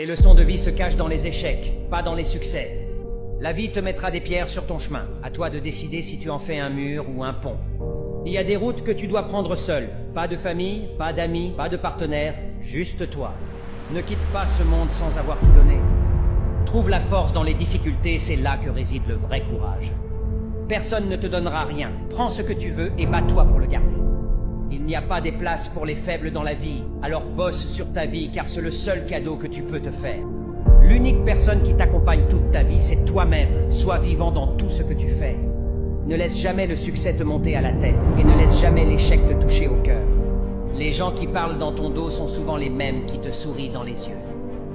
Les leçons de vie se cachent dans les échecs, pas dans les succès. La vie te mettra des pierres sur ton chemin. À toi de décider si tu en fais un mur ou un pont. Il y a des routes que tu dois prendre seul. Pas de famille, pas d'amis, pas de partenaire, juste toi. Ne quitte pas ce monde sans avoir tout donné. Trouve la force dans les difficultés, c'est là que réside le vrai courage. Personne ne te donnera rien. Prends ce que tu veux et bats-toi pour le garder. Il n'y a pas des places pour les faibles dans la vie, alors bosse sur ta vie car c'est le seul cadeau que tu peux te faire. L'unique personne qui t'accompagne toute ta vie, c'est toi-même. Sois vivant dans tout ce que tu fais. Ne laisse jamais le succès te monter à la tête et ne laisse jamais l'échec te toucher au cœur. Les gens qui parlent dans ton dos sont souvent les mêmes qui te sourient dans les yeux.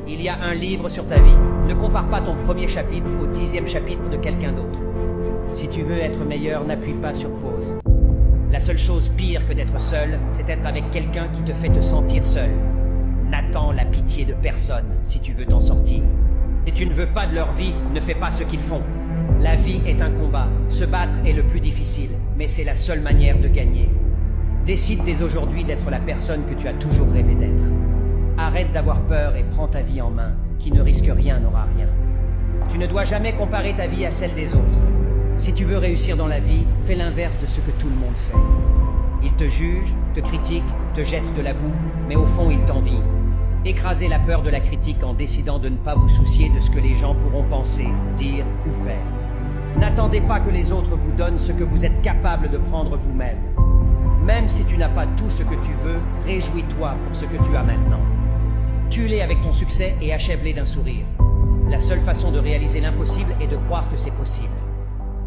Il y a un livre sur ta vie. Ne compare pas ton premier chapitre au 10e chapitre de quelqu'un d'autre. Si tu veux être meilleur, n'appuie pas sur pause. La seule chose pire que d'être seul, c'est être avec quelqu'un qui te fait te sentir seul. N'attends la pitié de personne si tu veux t'en sortir. Si tu ne veux pas de leur vie, ne fais pas ce qu'ils font. La vie est un combat. Se battre est le plus difficile, mais c'est la seule manière de gagner. Décide dès aujourd'hui d'être la personne que tu as toujours rêvé d'être. Arrête d'avoir peur et prends ta vie en main. Qui ne risque rien n'aura rien. Tu ne dois jamais comparer ta vie à celle des autres. Si tu veux réussir dans la vie, fais l'inverse de ce que tout le monde fait. Ils te jugent, te critiquent, te jettent de la boue, mais au fond ils t'envient. Écrasez la peur de la critique en décidant de ne pas vous soucier de ce que les gens pourront penser, dire ou faire. N'attendez pas que les autres vous donnent ce que vous êtes capable de prendre vous-même. Même si tu n'as pas tout ce que tu veux, réjouis-toi pour ce que tu as maintenant. Tue-les avec ton succès et achève-les d'un sourire. La seule façon de réaliser l'impossible est de croire que c'est possible.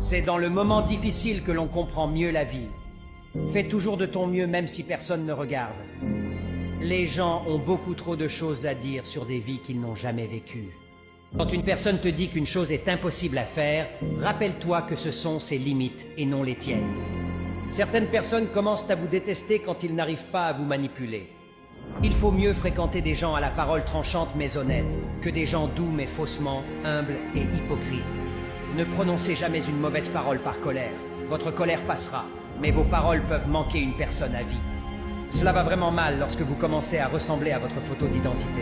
C'est dans le moment difficile que l'on comprend mieux la vie. Fais toujours de ton mieux même si personne ne regarde. Les gens ont beaucoup trop de choses à dire sur des vies qu'ils n'ont jamais vécues. Quand une personne te dit qu'une chose est impossible à faire, rappelle-toi que ce sont ses limites et non les tiennes. Certaines personnes commencent à vous détester quand ils n'arrivent pas à vous manipuler. Il faut mieux fréquenter des gens à la parole tranchante mais honnête que des gens doux mais faussement humbles et hypocrites. Ne prononcez jamais une mauvaise parole par colère. Votre colère passera, mais vos paroles peuvent manquer une personne à vie. Cela va vraiment mal lorsque vous commencez à ressembler à votre photo d'identité.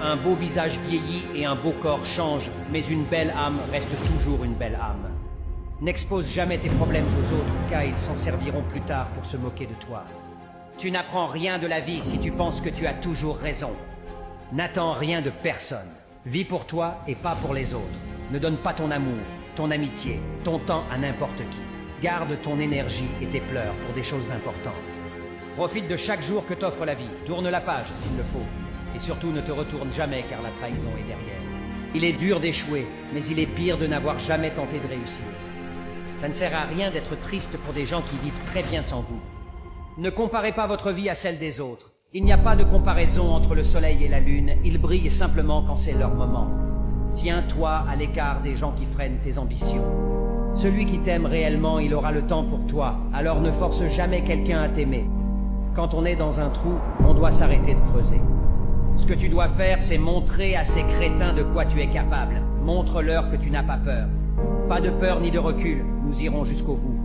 Un beau visage vieillit et un beau corps change, mais une belle âme reste toujours une belle âme. N'expose jamais tes problèmes aux autres, car ils s'en serviront plus tard pour se moquer de toi. Tu n'apprends rien de la vie si tu penses que tu as toujours raison. N'attends rien de personne. Vis pour toi et pas pour les autres. Ne donne pas ton amour, ton amitié, ton temps à n'importe qui. Garde ton énergie et tes pleurs pour des choses importantes. Profite de chaque jour que t'offre la vie. Tourne la page s'il le faut. Et surtout ne te retourne jamais car la trahison est derrière. Il est dur d'échouer, mais il est pire de n'avoir jamais tenté de réussir. Ça ne sert à rien d'être triste pour des gens qui vivent très bien sans vous. Ne comparez pas votre vie à celle des autres. Il n'y a pas de comparaison entre le soleil et la lune. Ils brillent simplement quand c'est leur moment. Tiens-toi à l'écart des gens qui freinent tes ambitions. Celui qui t'aime réellement, il aura le temps pour toi. Alors ne force jamais quelqu'un à t'aimer. Quand on est dans un trou, on doit s'arrêter de creuser. Ce que tu dois faire, c'est montrer à ces crétins de quoi tu es capable. Montre-leur que tu n'as pas peur. Pas de peur ni de recul, nous irons jusqu'au bout.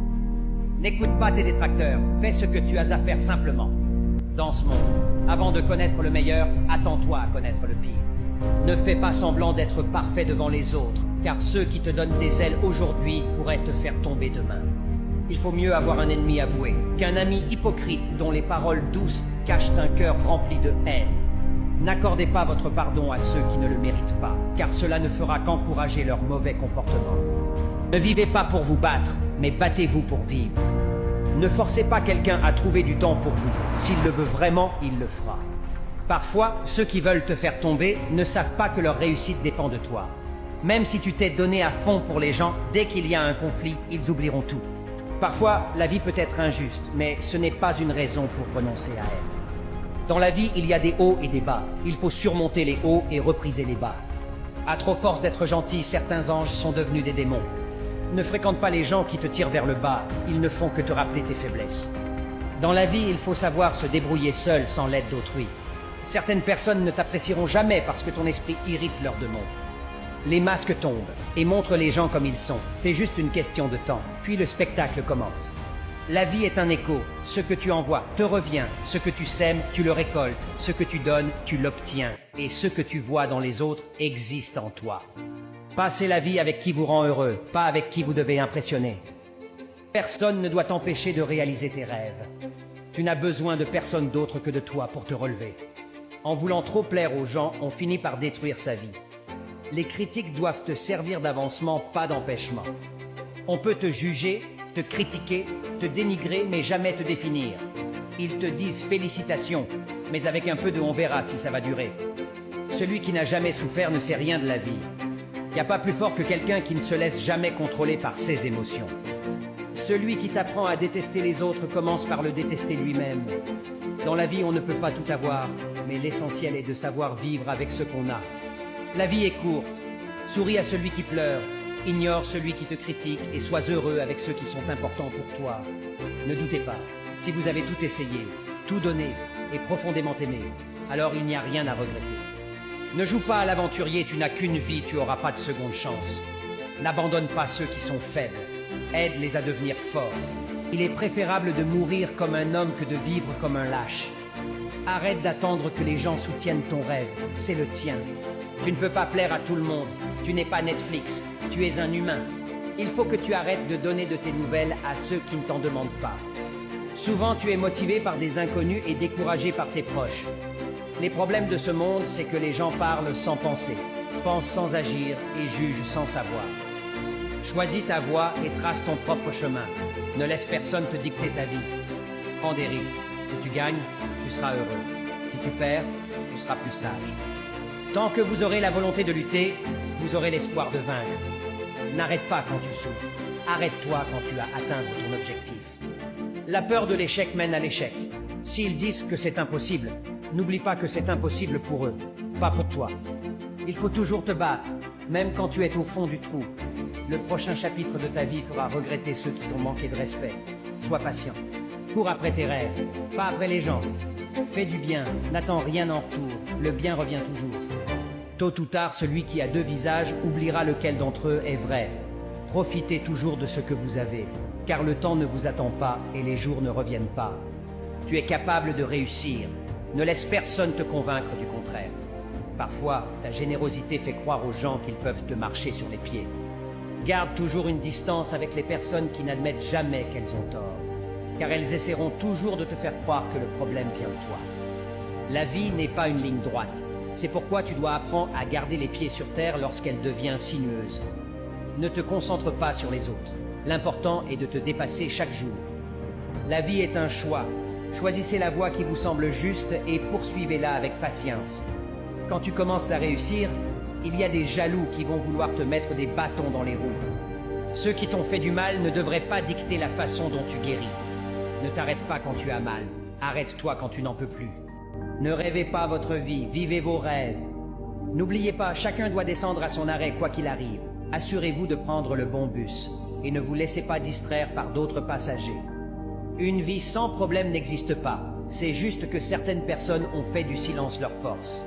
N'écoute pas tes détracteurs, fais ce que tu as à faire simplement. Dans ce monde, avant de connaître le meilleur, attends-toi à connaître le pire. Ne fais pas semblant d'être parfait devant les autres, car ceux qui te donnent des ailes aujourd'hui pourraient te faire tomber demain. Il faut mieux avoir un ennemi avoué qu'un ami hypocrite dont les paroles douces cachent un cœur rempli de haine. N'accordez pas votre pardon à ceux qui ne le méritent pas, car cela ne fera qu'encourager leur mauvais comportement. Ne vivez pas pour vous battre, mais battez-vous pour vivre. Ne forcez pas quelqu'un à trouver du temps pour vous. S'il le veut vraiment, il le fera. Parfois, ceux qui veulent te faire tomber ne savent pas que leur réussite dépend de toi. Même si tu t'es donné à fond pour les gens, dès qu'il y a un conflit, ils oublieront tout. Parfois, la vie peut être injuste, mais ce n'est pas une raison pour renoncer à elle. Dans la vie, il y a des hauts et des bas. Il faut surmonter les hauts et repriser les bas. À trop force d'être gentil, certains anges sont devenus des démons. Ne fréquente pas les gens qui te tirent vers le bas, ils ne font que te rappeler tes faiblesses. Dans la vie, il faut savoir se débrouiller seul sans l'aide d'autrui. Certaines personnes ne t'apprécieront jamais parce que ton esprit irrite leurs démons. Les masques tombent et montrent les gens comme ils sont. C'est juste une question de temps, puis le spectacle commence. La vie est un écho. Ce que tu envoies te revient. Ce que tu sèmes, tu le récoltes. Ce que tu donnes, tu l'obtiens. Et ce que tu vois dans les autres existe en toi. Passez la vie avec qui vous rend heureux, pas avec qui vous devez impressionner. Personne ne doit t'empêcher de réaliser tes rêves. Tu n'as besoin de personne d'autre que de toi pour te relever. En voulant trop plaire aux gens, on finit par détruire sa vie. Les critiques doivent te servir d'avancement, pas d'empêchement. On peut te juger, te critiquer, te dénigrer, mais jamais te définir. Ils te disent félicitations, mais avec un peu de on verra si ça va durer. Celui qui n'a jamais souffert ne sait rien de la vie. Il n'y a pas plus fort que quelqu'un qui ne se laisse jamais contrôler par ses émotions. Celui qui t'apprend à détester les autres commence par le détester lui-même. Dans la vie, on ne peut pas tout avoir, mais l'essentiel est de savoir vivre avec ce qu'on a. La vie est courte. Souris à celui qui pleure. Ignore celui qui te critique et sois heureux avec ceux qui sont importants pour toi. Ne doutez pas, si vous avez tout essayé, tout donné et profondément aimé, alors il n'y a rien à regretter. Ne joue pas à l'aventurier, tu n'as qu'une vie, tu n'auras pas de seconde chance. N'abandonne pas ceux qui sont faibles, aide-les à devenir forts. Il est préférable de mourir comme un homme que de vivre comme un lâche. Arrête d'attendre que les gens soutiennent ton rêve, c'est le tien. Tu ne peux pas plaire à tout le monde, tu n'es pas Netflix, tu es un humain. Il faut que tu arrêtes de donner de tes nouvelles à ceux qui ne t'en demandent pas. Souvent tu es motivé par des inconnus et découragé par tes proches. Les problèmes de ce monde, c'est que les gens parlent sans penser, pensent sans agir et jugent sans savoir. Choisis ta voie et trace ton propre chemin. Ne laisse personne te dicter ta vie. Prends des risques. Si tu gagnes, tu seras heureux. Si tu perds, tu seras plus sage. Tant que vous aurez la volonté de lutter, vous aurez l'espoir de vaincre. N'arrête pas quand tu souffres. Arrête-toi quand tu as atteint ton objectif. La peur de l'échec mène à l'échec. S'ils disent que c'est impossible, n'oublie pas que c'est impossible pour eux, pas pour toi. Il faut toujours te battre, même quand tu es au fond du trou. Le prochain chapitre de ta vie fera regretter ceux qui t'ont manqué de respect. Sois patient. Cours après tes rêves, pas après les gens. Fais du bien, n'attends rien en retour, le bien revient toujours. Tôt ou tard, celui qui a deux visages oubliera lequel d'entre eux est vrai. Profitez toujours de ce que vous avez, car le temps ne vous attend pas et les jours ne reviennent pas. Tu es capable de réussir. Ne laisse personne te convaincre du contraire. Parfois, ta générosité fait croire aux gens qu'ils peuvent te marcher sur les pieds. Garde toujours une distance avec les personnes qui n'admettent jamais qu'elles ont tort, car elles essaieront toujours de te faire croire que le problème vient de toi. La vie n'est pas une ligne droite. C'est pourquoi tu dois apprendre à garder les pieds sur terre lorsqu'elle devient sinueuse. Ne te concentre pas sur les autres. L'important est de te dépasser chaque jour. La vie est un choix. Choisissez la voie qui vous semble juste et poursuivez-la avec patience. Quand tu commences à réussir, il y a des jaloux qui vont vouloir te mettre des bâtons dans les roues. Ceux qui t'ont fait du mal ne devraient pas dicter la façon dont tu guéris. Ne t'arrête pas quand tu as mal. Arrête-toi quand tu n'en peux plus. Ne rêvez pas votre vie, vivez vos rêves. N'oubliez pas, chacun doit descendre à son arrêt quoi qu'il arrive. Assurez-vous de prendre le bon bus et ne vous laissez pas distraire par d'autres passagers. Une vie sans problème n'existe pas. C'est juste que certaines personnes ont fait du silence leur force.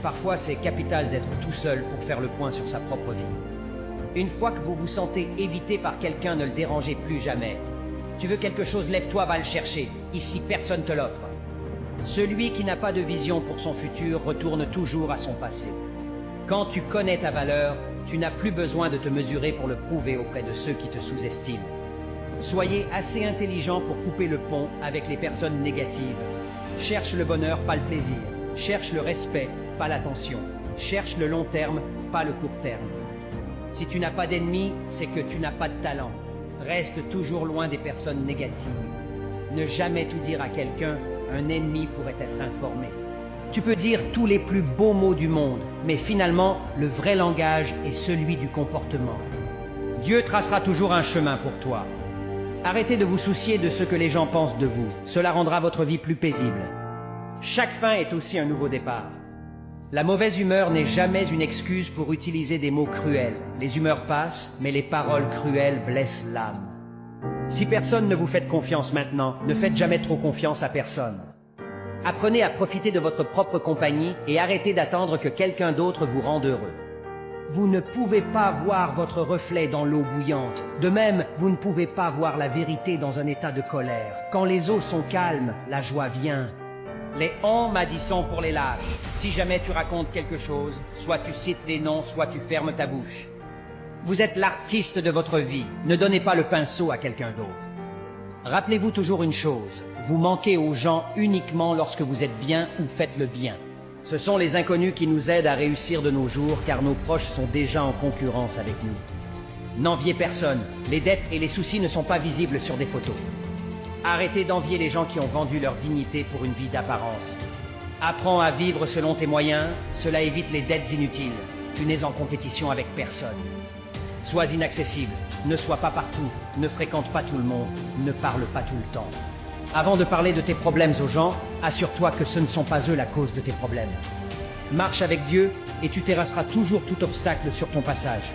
Parfois, c'est capital d'être tout seul pour faire le point sur sa propre vie. Une fois que vous vous sentez évité par quelqu'un, ne le dérangez plus jamais. Tu veux quelque chose, lève-toi, va le chercher. Ici, personne te l'offre. Celui qui n'a pas de vision pour son futur retourne toujours à son passé. Quand tu connais ta valeur, tu n'as plus besoin de te mesurer pour le prouver auprès de ceux qui te sous-estiment. Soyez assez intelligent pour couper le pont avec les personnes négatives. Cherche le bonheur, pas le plaisir. Cherche le respect, pas l'attention. Cherche le long terme, pas le court terme. Si tu n'as pas d'ennemis, c'est que tu n'as pas de talent. Reste toujours loin des personnes négatives. Ne jamais tout dire à quelqu'un, un ennemi pourrait être informé. Tu peux dire tous les plus beaux mots du monde, mais finalement, le vrai langage est celui du comportement. Dieu tracera toujours un chemin pour toi. Arrêtez de vous soucier de ce que les gens pensent de vous. Cela rendra votre vie plus paisible. Chaque fin est aussi un nouveau départ. La mauvaise humeur n'est jamais une excuse pour utiliser des mots cruels. Les humeurs passent, mais les paroles cruelles blessent l'âme. Si personne ne vous fait confiance maintenant, ne faites jamais trop confiance à personne. Apprenez à profiter de votre propre compagnie et arrêtez d'attendre que quelqu'un d'autre vous rende heureux. Vous ne pouvez pas voir votre reflet dans l'eau bouillante. De même, vous ne pouvez pas voir la vérité dans un état de colère. Quand les eaux sont calmes, la joie vient. Les on m'a dit sont pour les lâches. Si jamais tu racontes quelque chose, soit tu cites les noms, soit tu fermes ta bouche. Vous êtes l'artiste de votre vie. Ne donnez pas le pinceau à quelqu'un d'autre. Rappelez-vous toujours une chose. Vous manquez aux gens uniquement lorsque vous êtes bien ou faites le bien. Ce sont les inconnus qui nous aident à réussir de nos jours car nos proches sont déjà en concurrence avec nous. N'enviez personne. Les dettes et les soucis ne sont pas visibles sur des photos. Arrêtez d'envier les gens qui ont vendu leur dignité pour une vie d'apparence. Apprends à vivre selon tes moyens, cela évite les dettes inutiles. Tu n'es en compétition avec personne. Sois inaccessible, ne sois pas partout, ne fréquente pas tout le monde, ne parle pas tout le temps. Avant de parler de tes problèmes aux gens, assure-toi que ce ne sont pas eux la cause de tes problèmes. Marche avec Dieu et tu terrasseras toujours tout obstacle sur ton passage.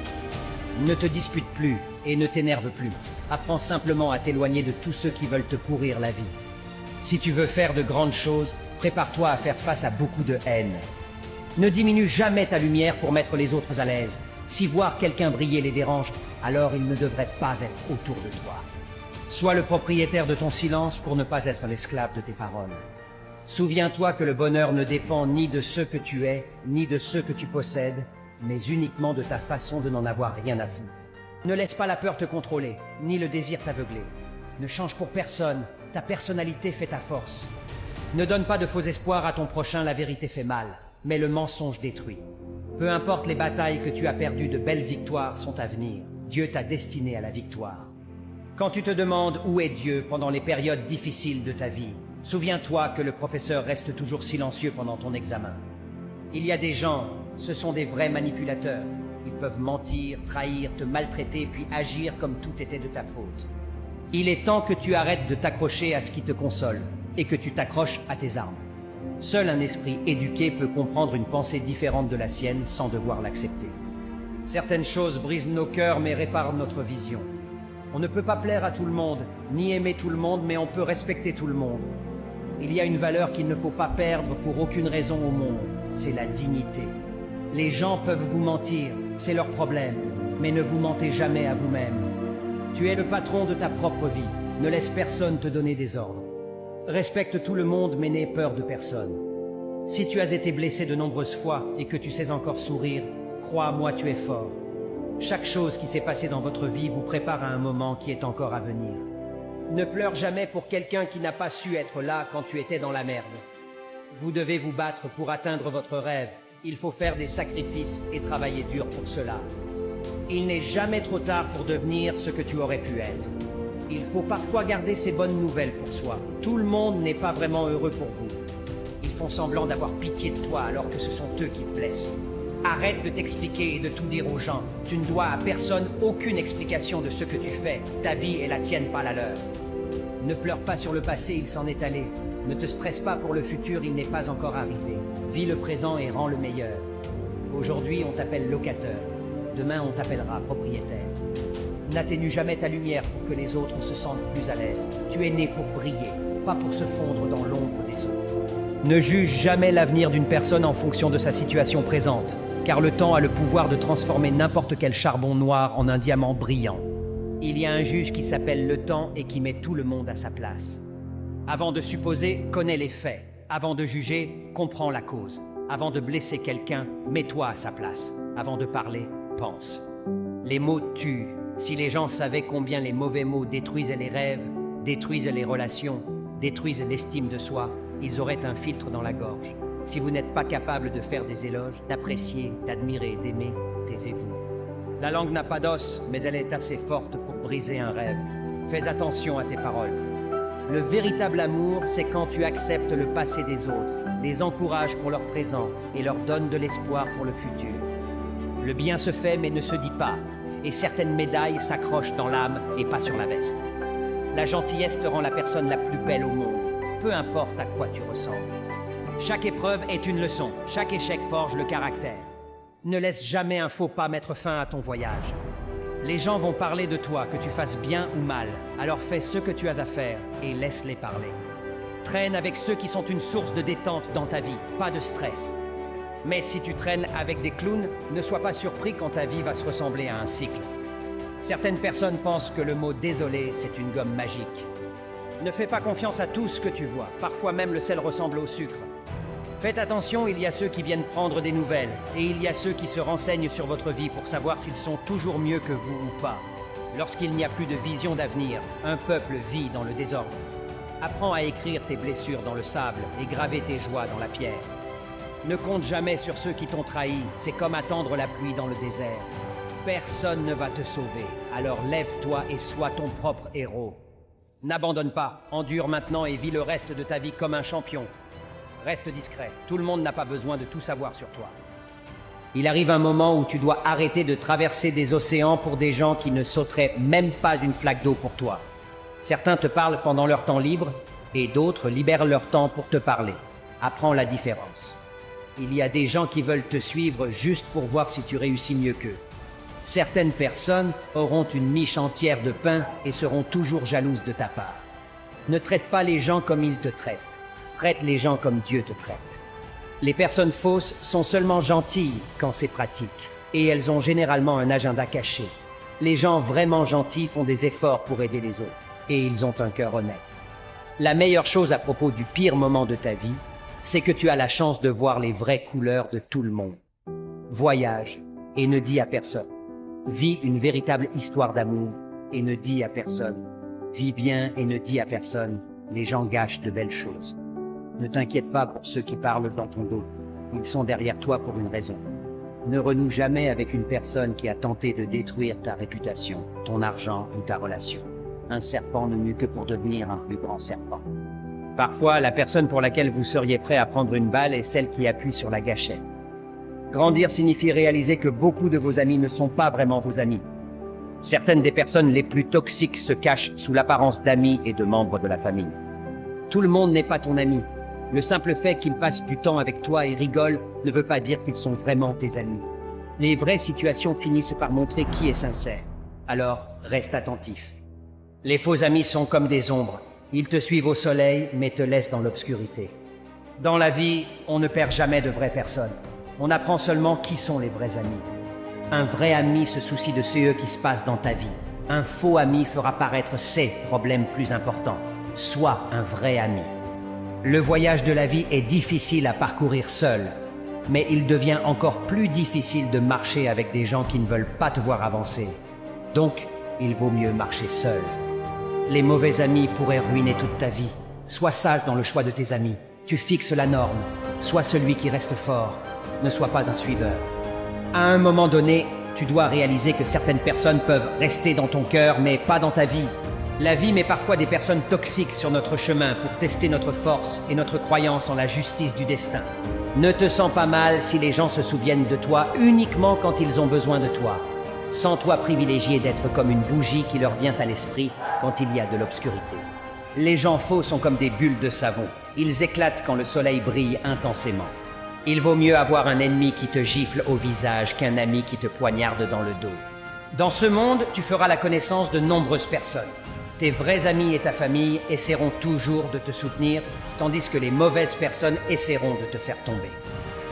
Ne te dispute plus et ne t'énerve plus. Apprends simplement à t'éloigner de tous ceux qui veulent te pourrir la vie. Si tu veux faire de grandes choses, prépare-toi à faire face à beaucoup de haine. Ne diminue jamais ta lumière pour mettre les autres à l'aise. Si voir quelqu'un briller les dérange, alors il ne devrait pas être autour de toi. Sois le propriétaire de ton silence pour ne pas être l'esclave de tes paroles. Souviens-toi que le bonheur ne dépend ni de ce que tu es, ni de ce que tu possèdes, mais uniquement de ta façon de n'en avoir rien à foutre. Ne laisse pas la peur te contrôler, ni le désir t'aveugler. Ne change pour personne, ta personnalité fait ta force. Ne donne pas de faux espoirs à ton prochain, la vérité fait mal, mais le mensonge détruit. Peu importe les batailles que tu as perdues, de belles victoires sont à venir. Dieu t'a destiné à la victoire. Quand tu te demandes où est Dieu pendant les périodes difficiles de ta vie, souviens-toi que le professeur reste toujours silencieux pendant ton examen. Il y a des gens, ce sont des vrais manipulateurs. Ils peuvent mentir, trahir, te maltraiter, puis agir comme tout était de ta faute. Il est temps que tu arrêtes de t'accrocher à ce qui te console et que tu t'accroches à tes armes. Seul un esprit éduqué peut comprendre une pensée différente de la sienne sans devoir l'accepter. Certaines choses brisent nos cœurs mais réparent notre vision. On ne peut pas plaire à tout le monde, ni aimer tout le monde, mais on peut respecter tout le monde. Il y a une valeur qu'il ne faut pas perdre pour aucune raison au monde, c'est la dignité. Les gens peuvent vous mentir, c'est leur problème, mais ne vous mentez jamais à vous-même. Tu es le patron de ta propre vie, ne laisse personne te donner des ordres. Respecte tout le monde, mais n'aie peur de personne. Si tu as été blessé de nombreuses fois et que tu sais encore sourire, crois-moi, tu es fort. Chaque chose qui s'est passée dans votre vie vous prépare à un moment qui est encore à venir. Ne pleure jamais pour quelqu'un qui n'a pas su être là quand tu étais dans la merde. Vous devez vous battre pour atteindre votre rêve. Il faut faire des sacrifices et travailler dur pour cela. Il n'est jamais trop tard pour devenir ce que tu aurais pu être. Il faut parfois garder ces bonnes nouvelles pour soi. Tout le monde n'est pas vraiment heureux pour vous. Ils font semblant d'avoir pitié de toi alors que ce sont eux qui te blessent. Arrête de t'expliquer et de tout dire aux gens. Tu ne dois à personne aucune explication de ce que tu fais. Ta vie est la tienne, pas la leur. Ne pleure pas sur le passé, il s'en est allé. Ne te stresse pas pour le futur, il n'est pas encore arrivé. Vis le présent et rends le meilleur. Aujourd'hui, on t'appelle locateur. Demain, on t'appellera propriétaire. N'atténue jamais ta lumière pour que les autres se sentent plus à l'aise. Tu es né pour briller, pas pour se fondre dans l'ombre des autres. Ne juge jamais l'avenir d'une personne en fonction de sa situation présente, car le temps a le pouvoir de transformer n'importe quel charbon noir en un diamant brillant. Il y a un juge qui s'appelle le temps et qui met tout le monde à sa place. Avant de supposer, connais les faits. Avant de juger, comprends la cause. Avant de blesser quelqu'un, mets-toi à sa place. Avant de parler, pense. Les mots tuent. Si les gens savaient combien les mauvais mots détruisent les rêves, détruisent les relations, détruisent l'estime de soi, ils auraient un filtre dans la gorge. Si vous n'êtes pas capable de faire des éloges, d'apprécier, d'admirer, d'aimer, taisez-vous. La langue n'a pas d'os, mais elle est assez forte pour briser un rêve. Fais attention à tes paroles. Le véritable amour, c'est quand tu acceptes le passé des autres, les encourages pour leur présent et leur donnes de l'espoir pour le futur. Le bien se fait mais ne se dit pas, et certaines médailles s'accrochent dans l'âme et pas sur la veste. La gentillesse te rend la personne la plus belle au monde, peu importe à quoi tu ressembles. Chaque épreuve est une leçon, chaque échec forge le caractère. Ne laisse jamais un faux pas mettre fin à ton voyage. Les gens vont parler de toi, que tu fasses bien ou mal, alors fais ce que tu as à faire et laisse-les parler. Traîne avec ceux qui sont une source de détente dans ta vie, pas de stress. Mais si tu traînes avec des clowns, ne sois pas surpris quand ta vie va se ressembler à un cycle. Certaines personnes pensent que le mot « désolé » c'est une gomme magique. Ne fais pas confiance à tout ce que tu vois, parfois même le sel ressemble au sucre. Faites attention, il y a ceux qui viennent prendre des nouvelles, et il y a ceux qui se renseignent sur votre vie pour savoir s'ils sont toujours mieux que vous ou pas. Lorsqu'il n'y a plus de vision d'avenir, un peuple vit dans le désordre. Apprends à écrire tes blessures dans le sable et graver tes joies dans la pierre. Ne compte jamais sur ceux qui t'ont trahi, c'est comme attendre la pluie dans le désert. Personne ne va te sauver, alors lève-toi et sois ton propre héros. N'abandonne pas, endure maintenant et vis le reste de ta vie comme un champion. Reste discret, tout le monde n'a pas besoin de tout savoir sur toi. Il arrive un moment où tu dois arrêter de traverser des océans pour des gens qui ne sauteraient même pas une flaque d'eau pour toi. Certains te parlent pendant leur temps libre et d'autres libèrent leur temps pour te parler. Apprends la différence. Il y a des gens qui veulent te suivre juste pour voir si tu réussis mieux qu'eux. Certaines personnes auront une miche entière de pain et seront toujours jalouses de ta part. Ne traite pas les gens comme ils te traitent. Traite les gens comme Dieu te traite. Les personnes fausses sont seulement gentilles quand c'est pratique, et elles ont généralement un agenda caché. Les gens vraiment gentils font des efforts pour aider les autres, et ils ont un cœur honnête. La meilleure chose à propos du pire moment de ta vie, c'est que tu as la chance de voir les vraies couleurs de tout le monde. Voyage et ne dis à personne. Vis une véritable histoire d'amour et ne dis à personne. Vis bien et ne dis à personne. Les gens gâchent de belles choses. Ne t'inquiète pas pour ceux qui parlent dans ton dos. Ils sont derrière toi pour une raison. Ne renoue jamais avec une personne qui a tenté de détruire ta réputation, ton argent ou ta relation. Un serpent ne mue que pour devenir un plus grand serpent. Parfois, la personne pour laquelle vous seriez prêt à prendre une balle est celle qui appuie sur la gâchette. Grandir signifie réaliser que beaucoup de vos amis ne sont pas vraiment vos amis. Certaines des personnes les plus toxiques se cachent sous l'apparence d'amis et de membres de la famille. Tout le monde n'est pas ton ami. Le simple fait qu'ils passent du temps avec toi et rigolent ne veut pas dire qu'ils sont vraiment tes amis. Les vraies situations finissent par montrer qui est sincère. Alors, reste attentif. Les faux amis sont comme des ombres. Ils te suivent au soleil, mais te laissent dans l'obscurité. Dans la vie, on ne perd jamais de vraies personnes. On apprend seulement qui sont les vrais amis. Un vrai ami se soucie de ce qui se passe dans ta vie. Un faux ami fera paraître ses problèmes plus importants. Sois un vrai ami. Le voyage de la vie est difficile à parcourir seul, mais il devient encore plus difficile de marcher avec des gens qui ne veulent pas te voir avancer. Donc, il vaut mieux marcher seul. Les mauvais amis pourraient ruiner toute ta vie. Sois sage dans le choix de tes amis. Tu fixes la norme. Sois celui qui reste fort. Ne sois pas un suiveur. À un moment donné, tu dois réaliser que certaines personnes peuvent rester dans ton cœur, mais pas dans ta vie. La vie met parfois des personnes toxiques sur notre chemin pour tester notre force et notre croyance en la justice du destin. Ne te sens pas mal si les gens se souviennent de toi uniquement quand ils ont besoin de toi. Sens-toi privilégié d'être comme une bougie qui leur vient à l'esprit quand il y a de l'obscurité. Les gens faux sont comme des bulles de savon. Ils éclatent quand le soleil brille intensément. Il vaut mieux avoir un ennemi qui te gifle au visage qu'un ami qui te poignarde dans le dos. Dans ce monde, tu feras la connaissance de nombreuses personnes. Tes vrais amis et ta famille essaieront toujours de te soutenir, tandis que les mauvaises personnes essaieront de te faire tomber.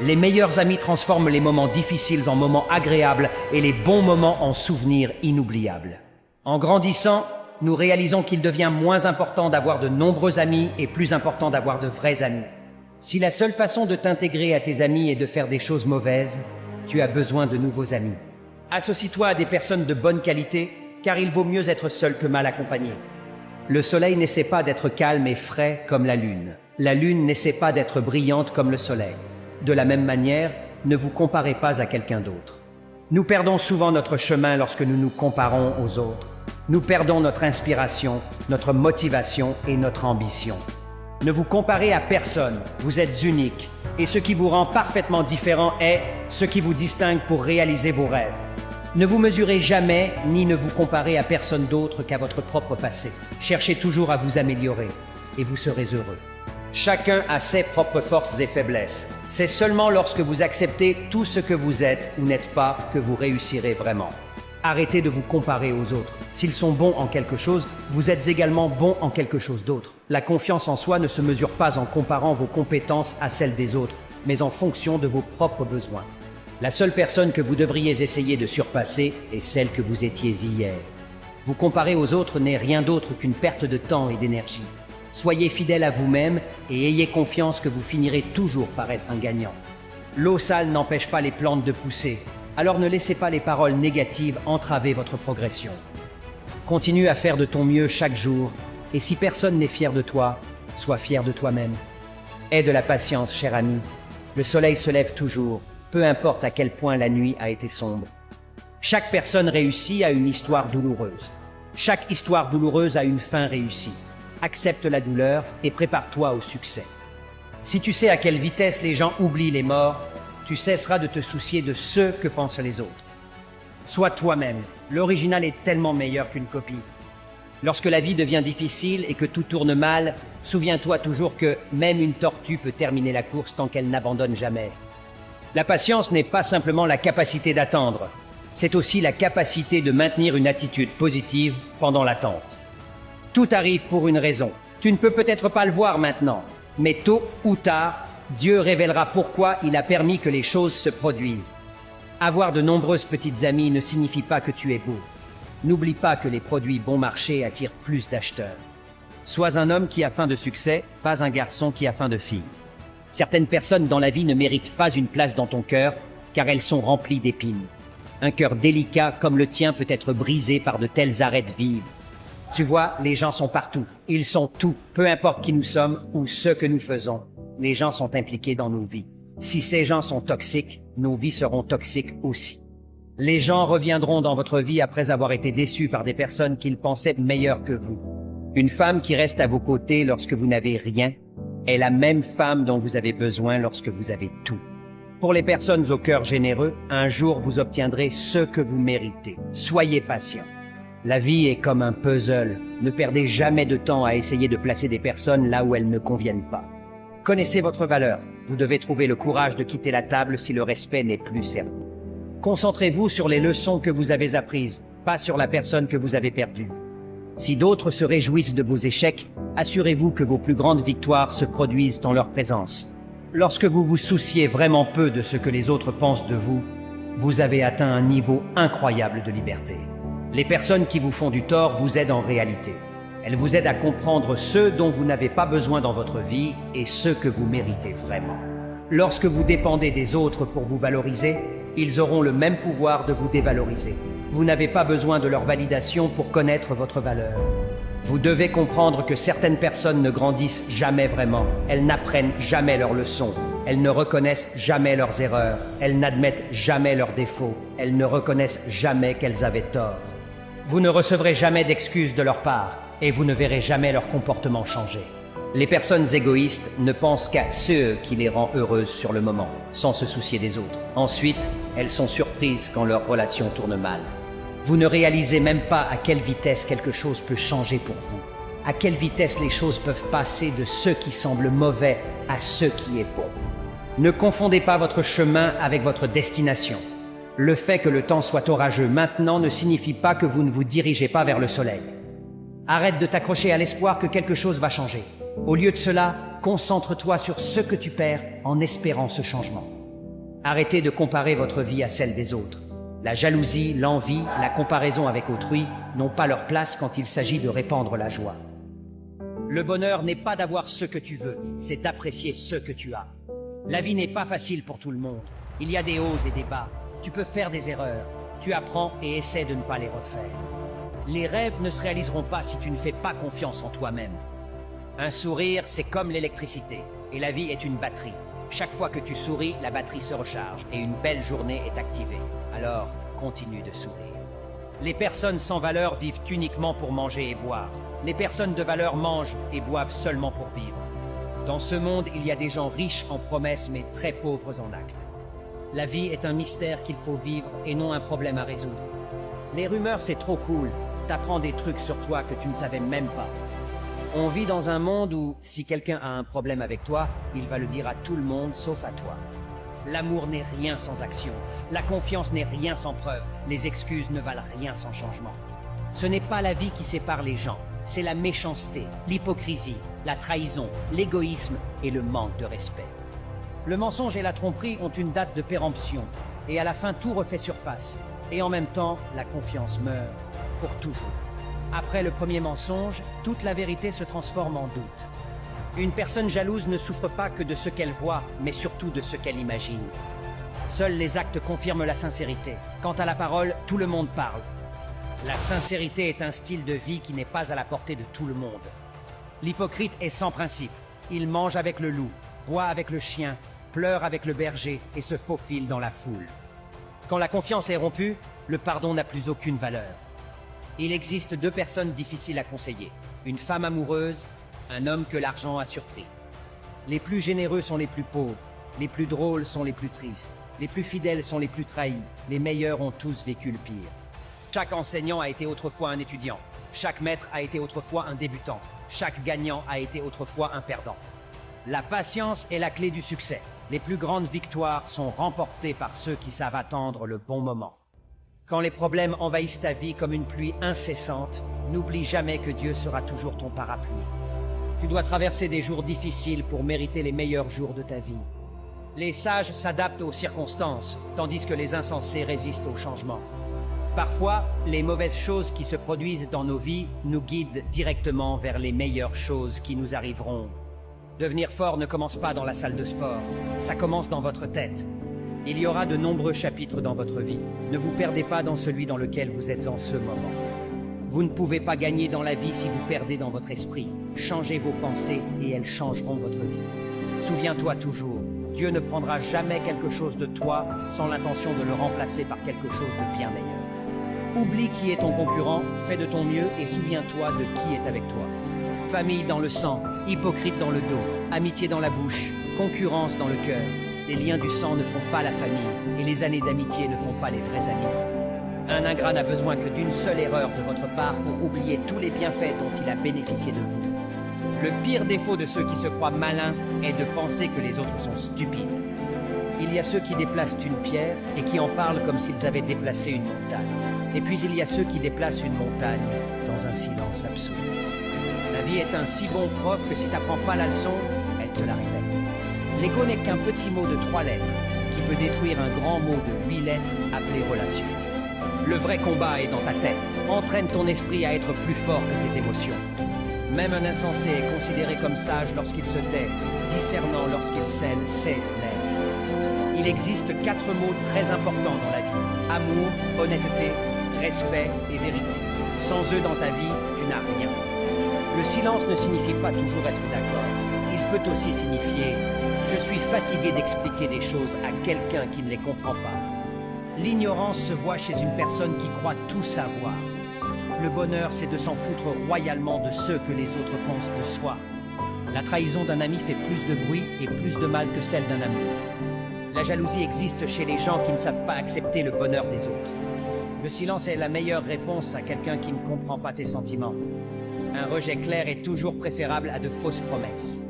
Les meilleurs amis transforment les moments difficiles en moments agréables et les bons moments en souvenirs inoubliables. En grandissant, nous réalisons qu'il devient moins important d'avoir de nombreux amis et plus important d'avoir de vrais amis. Si la seule façon de t'intégrer à tes amis est de faire des choses mauvaises, tu as besoin de nouveaux amis. Associe-toi à des personnes de bonne qualité, car il vaut mieux être seul que mal accompagné. Le soleil n'essaie pas d'être calme et frais comme la lune. La lune n'essaie pas d'être brillante comme le soleil. De la même manière, ne vous comparez pas à quelqu'un d'autre. Nous perdons souvent notre chemin lorsque nous nous comparons aux autres. Nous perdons notre inspiration, notre motivation et notre ambition. Ne vous comparez à personne, vous êtes unique. Et ce qui vous rend parfaitement différent est ce qui vous distingue pour réaliser vos rêves. Ne vous mesurez jamais ni ne vous comparez à personne d'autre qu'à votre propre passé. Cherchez toujours à vous améliorer et vous serez heureux. Chacun a ses propres forces et faiblesses. C'est seulement lorsque vous acceptez tout ce que vous êtes ou n'êtes pas que vous réussirez vraiment. Arrêtez de vous comparer aux autres. S'ils sont bons en quelque chose, vous êtes également bon en quelque chose d'autre. La confiance en soi ne se mesure pas en comparant vos compétences à celles des autres, mais en fonction de vos propres besoins. La seule personne que vous devriez essayer de surpasser est celle que vous étiez hier. Vous comparer aux autres n'est rien d'autre qu'une perte de temps et d'énergie. Soyez fidèle à vous-même et ayez confiance que vous finirez toujours par être un gagnant. L'eau sale n'empêche pas les plantes de pousser, alors ne laissez pas les paroles négatives entraver votre progression. Continue à faire de ton mieux chaque jour, et si personne n'est fier de toi, sois fier de toi-même. Aie de la patience, cher ami. Le soleil se lève toujours, peu importe à quel point la nuit a été sombre. Chaque personne réussie a une histoire douloureuse. Chaque histoire douloureuse a une fin réussie. Accepte la douleur et prépare-toi au succès. Si tu sais à quelle vitesse les gens oublient les morts, tu cesseras de te soucier de ce que pensent les autres. Sois toi-même. L'original est tellement meilleur qu'une copie. Lorsque la vie devient difficile et que tout tourne mal, souviens-toi toujours que même une tortue peut terminer la course tant qu'elle n'abandonne jamais. La patience n'est pas simplement la capacité d'attendre, c'est aussi la capacité de maintenir une attitude positive pendant l'attente. Tout arrive pour une raison. Tu ne peux peut-être pas le voir maintenant, mais tôt ou tard, Dieu révélera pourquoi il a permis que les choses se produisent. Avoir de nombreuses petites amies ne signifie pas que tu es beau. N'oublie pas que les produits bon marché attirent plus d'acheteurs. Sois un homme qui a faim de succès, pas un garçon qui a faim de filles. Certaines personnes dans la vie ne méritent pas une place dans ton cœur, car elles sont remplies d'épines. Un cœur délicat comme le tien peut être brisé par de telles arêtes vives. Tu vois, les gens sont partout. Ils sont tout, peu importe qui nous sommes ou ce que nous faisons. Les gens sont impliqués dans nos vies. Si ces gens sont toxiques, nos vies seront toxiques aussi. Les gens reviendront dans votre vie après avoir été déçus par des personnes qu'ils pensaient meilleures que vous. Une femme qui reste à vos côtés lorsque vous n'avez rien est la même femme dont vous avez besoin lorsque vous avez tout. Pour les personnes au cœur généreux, un jour vous obtiendrez ce que vous méritez. Soyez patient. La vie est comme un puzzle. Ne perdez jamais de temps à essayer de placer des personnes là où elles ne conviennent pas. Connaissez votre valeur. Vous devez trouver le courage de quitter la table si le respect n'est plus servi. Concentrez-vous sur les leçons que vous avez apprises, pas sur la personne que vous avez perdue. Si d'autres se réjouissent de vos échecs, assurez-vous que vos plus grandes victoires se produisent en leur présence. Lorsque vous vous souciez vraiment peu de ce que les autres pensent de vous, vous avez atteint un niveau incroyable de liberté. Les personnes qui vous font du tort vous aident en réalité. Elles vous aident à comprendre ce dont vous n'avez pas besoin dans votre vie et ce que vous méritez vraiment. Lorsque vous dépendez des autres pour vous valoriser, ils auront le même pouvoir de vous dévaloriser. Vous n'avez pas besoin de leur validation pour connaître votre valeur. Vous devez comprendre que certaines personnes ne grandissent jamais vraiment. Elles n'apprennent jamais leurs leçons. Elles ne reconnaissent jamais leurs erreurs. Elles n'admettent jamais leurs défauts. Elles ne reconnaissent jamais qu'elles avaient tort. Vous ne recevrez jamais d'excuses de leur part et vous ne verrez jamais leur comportement changer. Les personnes égoïstes ne pensent qu'à ce qui les rend heureuses sur le moment, sans se soucier des autres. Ensuite, elles sont surprises quand leur relation tourne mal. Vous ne réalisez même pas à quelle vitesse quelque chose peut changer pour vous, à quelle vitesse les choses peuvent passer de ce qui semble mauvais à ce qui est bon. Ne confondez pas votre chemin avec votre destination. Le fait que le temps soit orageux maintenant ne signifie pas que vous ne vous dirigez pas vers le soleil. Arrête de t'accrocher à l'espoir que quelque chose va changer. Au lieu de cela, concentre-toi sur ce que tu perds en espérant ce changement. Arrêtez de comparer votre vie à celle des autres. La jalousie, l'envie, la comparaison avec autrui n'ont pas leur place quand il s'agit de répandre la joie. Le bonheur n'est pas d'avoir ce que tu veux, c'est d'apprécier ce que tu as. La vie n'est pas facile pour tout le monde. Il y a des hauts et des bas. Tu peux faire des erreurs. Tu apprends et essaies de ne pas les refaire. Les rêves ne se réaliseront pas si tu ne fais pas confiance en toi-même. Un sourire, c'est comme l'électricité, et la vie est une batterie. Chaque fois que tu souris, la batterie se recharge, et une belle journée est activée. Alors, continue de sourire. Les personnes sans valeur vivent uniquement pour manger et boire. Les personnes de valeur mangent et boivent seulement pour vivre. Dans ce monde, il y a des gens riches en promesses, mais très pauvres en actes. La vie est un mystère qu'il faut vivre et non un problème à résoudre. Les rumeurs, c'est trop cool. T'apprends des trucs sur toi que tu ne savais même pas. On vit dans un monde où, si quelqu'un a un problème avec toi, il va le dire à tout le monde sauf à toi. L'amour n'est rien sans action. La confiance n'est rien sans preuve. Les excuses ne valent rien sans changement. Ce n'est pas la vie qui sépare les gens. C'est la méchanceté, l'hypocrisie, la trahison, l'égoïsme et le manque de respect. Le mensonge et la tromperie ont une date de péremption, et à la fin tout refait surface. Et en même temps, la confiance meurt, pour toujours. Après le premier mensonge, toute la vérité se transforme en doute. Une personne jalouse ne souffre pas que de ce qu'elle voit, mais surtout de ce qu'elle imagine. Seuls les actes confirment la sincérité. Quant à la parole, tout le monde parle. La sincérité est un style de vie qui n'est pas à la portée de tout le monde. L'hypocrite est sans principe. Il mange avec le loup, boit avec le chien, pleure avec le berger et se faufile dans la foule. Quand la confiance est rompue, le pardon n'a plus aucune valeur. Il existe deux personnes difficiles à conseiller. Une femme amoureuse, un homme que l'argent a surpris. Les plus généreux sont les plus pauvres, les plus drôles sont les plus tristes, les plus fidèles sont les plus trahis, les meilleurs ont tous vécu le pire. Chaque enseignant a été autrefois un étudiant, chaque maître a été autrefois un débutant, chaque gagnant a été autrefois un perdant. La patience est la clé du succès. Les plus grandes victoires sont remportées par ceux qui savent attendre le bon moment. Quand les problèmes envahissent ta vie comme une pluie incessante, n'oublie jamais que Dieu sera toujours ton parapluie. Tu dois traverser des jours difficiles pour mériter les meilleurs jours de ta vie. Les sages s'adaptent aux circonstances, tandis que les insensés résistent au changement. Parfois, les mauvaises choses qui se produisent dans nos vies nous guident directement vers les meilleures choses qui nous arriveront. Devenir fort ne commence pas dans la salle de sport, ça commence dans votre tête. Il y aura de nombreux chapitres dans votre vie. Ne vous perdez pas dans celui dans lequel vous êtes en ce moment. Vous ne pouvez pas gagner dans la vie si vous perdez dans votre esprit. Changez vos pensées et elles changeront votre vie. Souviens-toi toujours, Dieu ne prendra jamais quelque chose de toi sans l'intention de le remplacer par quelque chose de bien meilleur. Oublie qui est ton concurrent, fais de ton mieux et souviens-toi de qui est avec toi. Famille dans le sang, hypocrite dans le dos, amitié dans la bouche, concurrence dans le cœur. Les liens du sang ne font pas la famille et les années d'amitié ne font pas les vrais amis. Un ingrat n'a besoin que d'une seule erreur de votre part pour oublier tous les bienfaits dont il a bénéficié de vous. Le pire défaut de ceux qui se croient malins est de penser que les autres sont stupides. Il y a ceux qui déplacent une pierre et qui en parlent comme s'ils avaient déplacé une montagne. Et puis il y a ceux qui déplacent une montagne dans un silence absolu. La vie est un si bon prof que si tu n'apprends pas la leçon, elle te la répète. L'ego n'est qu'un petit mot de 3 lettres qui peut détruire un grand mot de 8 lettres appelé relation. Le vrai combat est dans ta tête. Entraîne ton esprit à être plus fort que tes émotions. Même un insensé est considéré comme sage lorsqu'il se tait, discernant lorsqu'il scelle ses lèvres. Il existe 4 mots très importants dans la vie. Amour, honnêteté, respect et vérité. Sans eux dans ta vie, tu n'as rien. Le silence ne signifie pas toujours être d'accord. Il peut aussi signifier « je suis fatigué d'expliquer des choses à quelqu'un qui ne les comprend pas ». L'ignorance se voit chez une personne qui croit tout savoir. Le bonheur, c'est de s'en foutre royalement de ce que les autres pensent de soi. La trahison d'un ami fait plus de bruit et plus de mal que celle d'un amour. La jalousie existe chez les gens qui ne savent pas accepter le bonheur des autres. Le silence est la meilleure réponse à quelqu'un qui ne comprend pas tes sentiments. Un rejet clair est toujours préférable à de fausses promesses.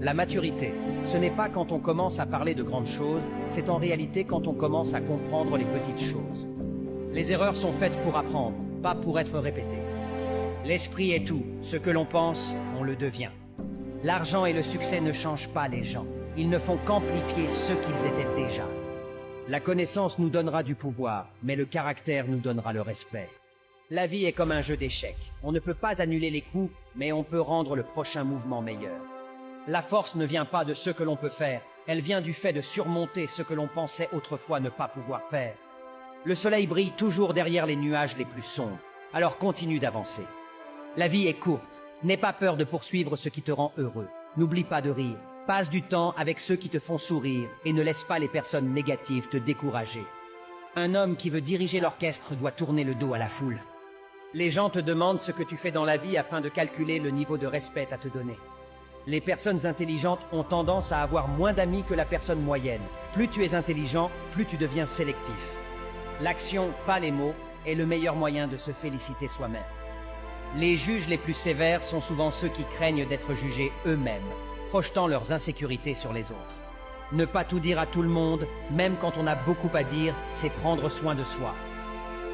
La maturité, ce n'est pas quand on commence à parler de grandes choses, c'est en réalité quand on commence à comprendre les petites choses. Les erreurs sont faites pour apprendre, pas pour être répétées. L'esprit est tout, ce que l'on pense, on le devient. L'argent et le succès ne changent pas les gens, ils ne font qu'amplifier ce qu'ils étaient déjà. La connaissance nous donnera du pouvoir, mais le caractère nous donnera le respect. La vie est comme un jeu d'échecs, on ne peut pas annuler les coups, mais on peut rendre le prochain mouvement meilleur. La force ne vient pas de ce que l'on peut faire, elle vient du fait de surmonter ce que l'on pensait autrefois ne pas pouvoir faire. Le soleil brille toujours derrière les nuages les plus sombres, alors continue d'avancer. La vie est courte, n'aie pas peur de poursuivre ce qui te rend heureux. N'oublie pas de rire, passe du temps avec ceux qui te font sourire et ne laisse pas les personnes négatives te décourager. Un homme qui veut diriger l'orchestre doit tourner le dos à la foule. Les gens te demandent ce que tu fais dans la vie afin de calculer le niveau de respect à te donner. Les personnes intelligentes ont tendance à avoir moins d'amis que la personne moyenne. Plus tu es intelligent, plus tu deviens sélectif. L'action, pas les mots, est le meilleur moyen de se féliciter soi-même. Les juges les plus sévères sont souvent ceux qui craignent d'être jugés eux-mêmes, projetant leurs insécurités sur les autres. Ne pas tout dire à tout le monde, même quand on a beaucoup à dire, c'est prendre soin de soi.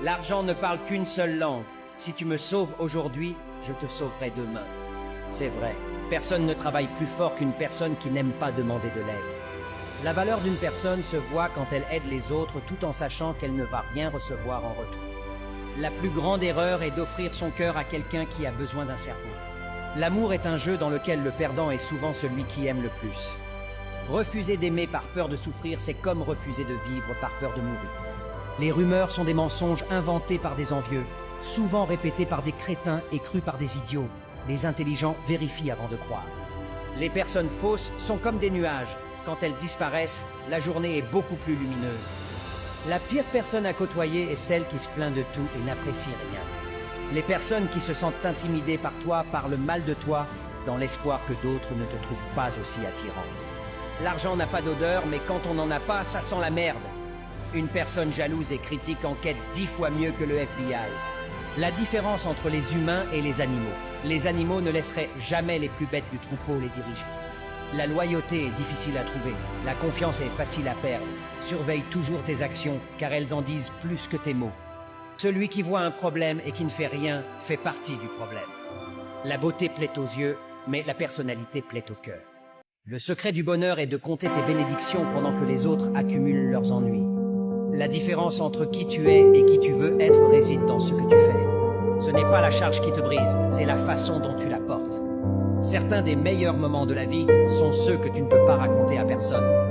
L'argent ne parle qu'une seule langue. Si tu me sauves aujourd'hui, je te sauverai demain. C'est vrai, personne ne travaille plus fort qu'une personne qui n'aime pas demander de l'aide. La valeur d'une personne se voit quand elle aide les autres tout en sachant qu'elle ne va rien recevoir en retour. La plus grande erreur est d'offrir son cœur à quelqu'un qui a besoin d'un cerveau. L'amour est un jeu dans lequel le perdant est souvent celui qui aime le plus. Refuser d'aimer par peur de souffrir, c'est comme refuser de vivre par peur de mourir. Les rumeurs sont des mensonges inventés par des envieux, souvent répétés par des crétins et crus par des idiots. Les intelligents vérifient avant de croire. Les personnes fausses sont comme des nuages. Quand elles disparaissent, la journée est beaucoup plus lumineuse. La pire personne à côtoyer est celle qui se plaint de tout et n'apprécie rien. Les personnes qui se sentent intimidées par toi parlent mal de toi dans l'espoir que d'autres ne te trouvent pas aussi attirant. L'argent n'a pas d'odeur, mais quand on n'en a pas, ça sent la merde. Une personne jalouse et critique enquête 10 fois mieux que le FBI. La différence entre les humains et les animaux. Les animaux ne laisseraient jamais les plus bêtes du troupeau les diriger. La loyauté est difficile à trouver, la confiance est facile à perdre. Surveille toujours tes actions, car elles en disent plus que tes mots. Celui qui voit un problème et qui ne fait rien fait partie du problème. La beauté plaît aux yeux, mais la personnalité plaît au cœur. Le secret du bonheur est de compter tes bénédictions pendant que les autres accumulent leurs ennuis. La différence entre qui tu es et qui tu veux être réside dans ce que tu fais. Ce n'est pas la charge qui te brise, c'est la façon dont tu la portes. Certains des meilleurs moments de la vie sont ceux que tu ne peux pas raconter à personne.